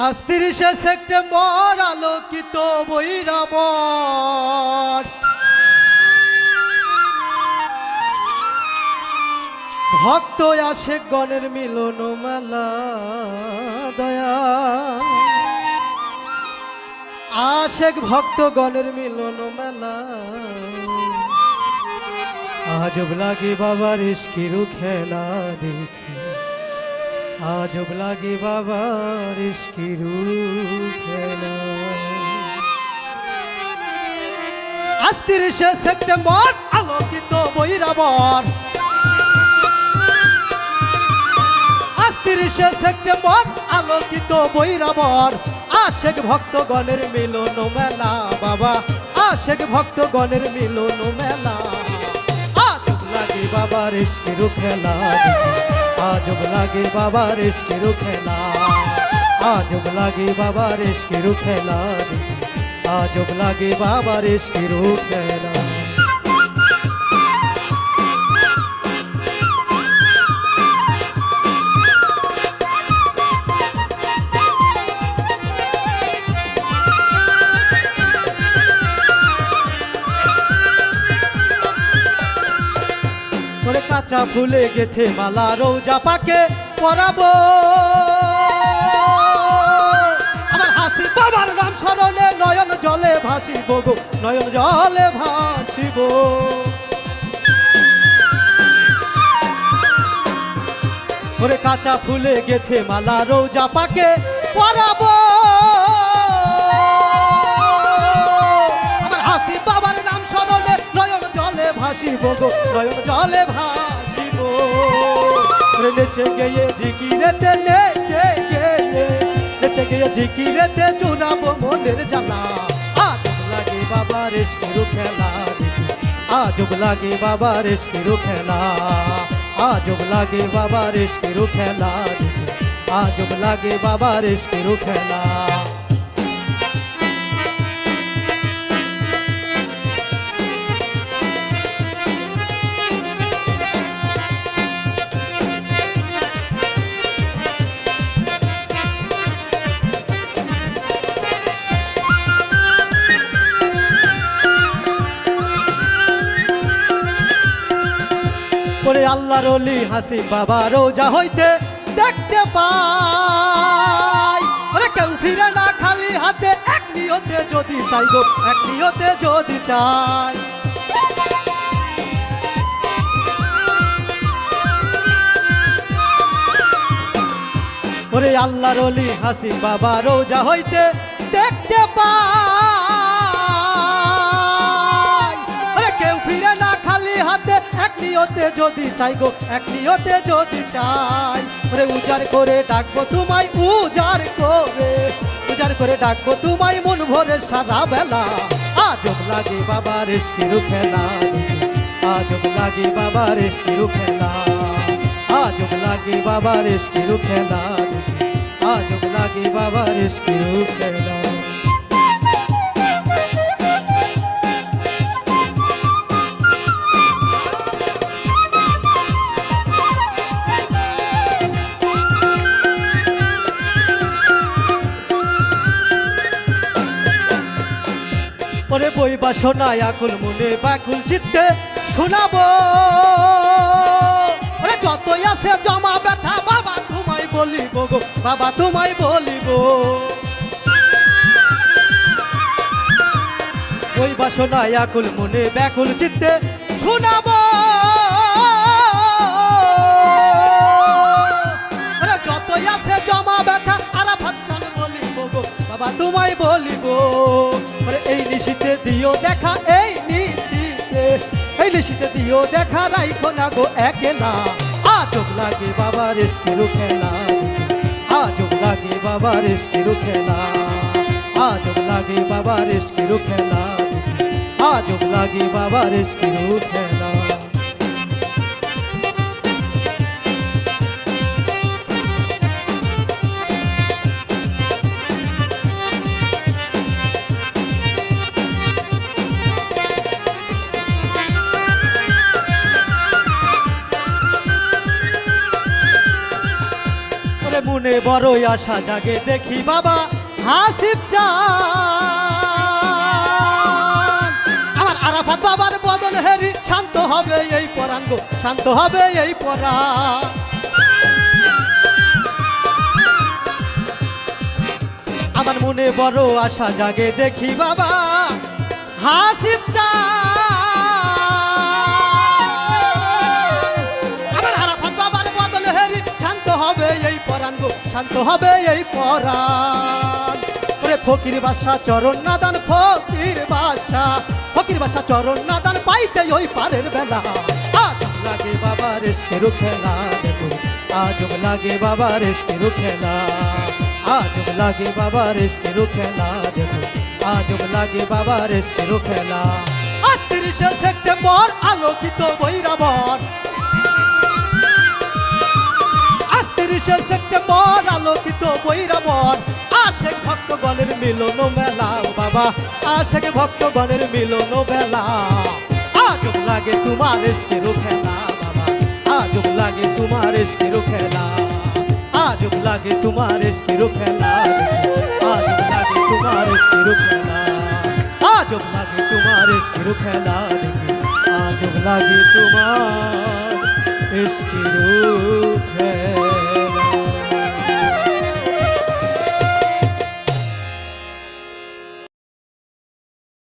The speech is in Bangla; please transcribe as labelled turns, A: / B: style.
A: আজ ৩০শে সেপ্টেম্বর আলোকিত বৈরাবর ভক্ত আশেক গণের মিলন মেলা দয়া আশেক ভক্ত গণের মিলন মেলা আজব লাগে বাবার ইশকিরু খেলা দেখি আজব লাগে বাবার ইশকিরু খেলা আজ ৩০শে সেপ্টেম্বর আলোকিত বৈরাবর ৩০শে সেপ্টেম্বর আলোকিত বৈরাবর আশেক ভক্তগণের মিলন মেলা বাবা আশেক ভক্তগণের মিলন মেলা আজব লাগে বাবার ইশকিরু খেলা আজব লাগে বাবার ইশকিরু খেলা আজব লাগে বাবার ইশকিরু খেলা আজব লাগে বাবার ইশকিরু খেলা কাঁচা ফুলে গেথে মালা রোজা পাকে পরাবো আমার হাসি বাবার নাম স্মরণে নয়ন জলে ভাসিব গো নয়ন জলে ভাসিব ওরে কাঁচা ফুলে গেথে মালা রোজা পাকে পরাবো আমার হাসি বাবার নাম স্মরণে নয়ন জলে ভাসিব গো নয়ন জলে ভাসিব নেচে গিয়ে জিকিরেতে নেচে গিয়ে জিকিরেতে চুরাবো মনের জ্বালা আজব লাগে বাবার ইশকিরু খেলা আজব লাগে বাবার ইশকিরু খেলা আজব লাগে বাবার ইশকিরু খেলা আজব লাগে বাবার ইশকিরু খেলা ওরে আল্লাহর ওলি হাসি বাবা রোজা হইতে দেখতে পাই ওরে কেউ ফিরে না খালি হাতে এক নিয়তে যদি চাই গো এক নিয়তে যদি চাই ওরে আল্লাহর ওলি হাসি বাবা রোজা হইতে দেখতে পাই ওরে কেউ ফিরে না খালি হাতে এক নিয়তে যদি চাই গো এক নিয়তে যদি চাই ওরে উজাড় করে ডাকবো তোমায় উজাড় করে ডাকবো তোমায় মন ভরে সারা বেলা আজব লাগে বাবার ইশকিরু খেলা আজব লাগে বাবার ইশকিরু খেলা আজব লাগে বাবার ইশকিরু খেলা আজব লাগে বাবার ইশকিরু খেলা ওরে বই বাসনায় আকুল মনে ব্যাকুল চিত্তে শোনাবো ওরে যতই আছে জমা ব্যথা বাবা তোমায় বলিব গো বাবা তোমায় বলিব বই বাসনায় আকুল মনে ব্যাকুল চিত্তে শোনাবো ওরে যতই আছে জমা ব্যথা আরাফাত চান বলিব গো বাবা তোমায় বলিব এই নিশিতে দিও দেখা এই নিশিতে দিও দেখা রাইখো না গো একেলা আজব লাগে বাবার ইশকিরু খেলা আজব লাগে বাবার ইশকিরু খেলা আজব লাগে বাবার ইশকিরু খেলা আজব লাগে বাবার ইশকিরু খেলা মনে বড়ই আশা জাগে দেখি বাবা হাসিব চান আমার আরাফাত বাবার বদন হেরি শান্ত হবে এই পরাণ গো শান্ত হবে এই পরাণ আমার মনে বড় আশা জাগে দেখি বাবা হাসিব চান আমার আরাফাত বাবার বদন হেরি শান্ত হবে এই পরাণ গো শান্ত হবে এই পরাণ ওরে ফকির বাসা চরণ নাদান ফকির বাসা চরণ নাদান পাইতে ওই পারের বেলা আজব লাগে বাবা রেস্কের খেলা দেখো আজব লাগে বাবা রেস্কের খেলা আজব লাগে বাবা রেস্কের খেলা দেখো আজব লাগে বাবা রেস্কের খেলা ৩৮ সেপ্টেম্বর আলোকিত বৈরাবর ৩৮ সেপ্টেম্বর আলোকিত বৈরাবর আশেক ভক্তগণের মিলন মেলা বাবা আশেক ভক্তগণের মিলন বেলা আজব লাগে তোমার এসকের খেলা বাবা আজব লাগে তোমার এসকের খেলা আজব লাগে তোমার এসকের খেলা আজব লাগে তোমার এসকের খেলা আজব লাগে তোমার এসকের খেলা আজব লাগে তোমার এসকের খেলা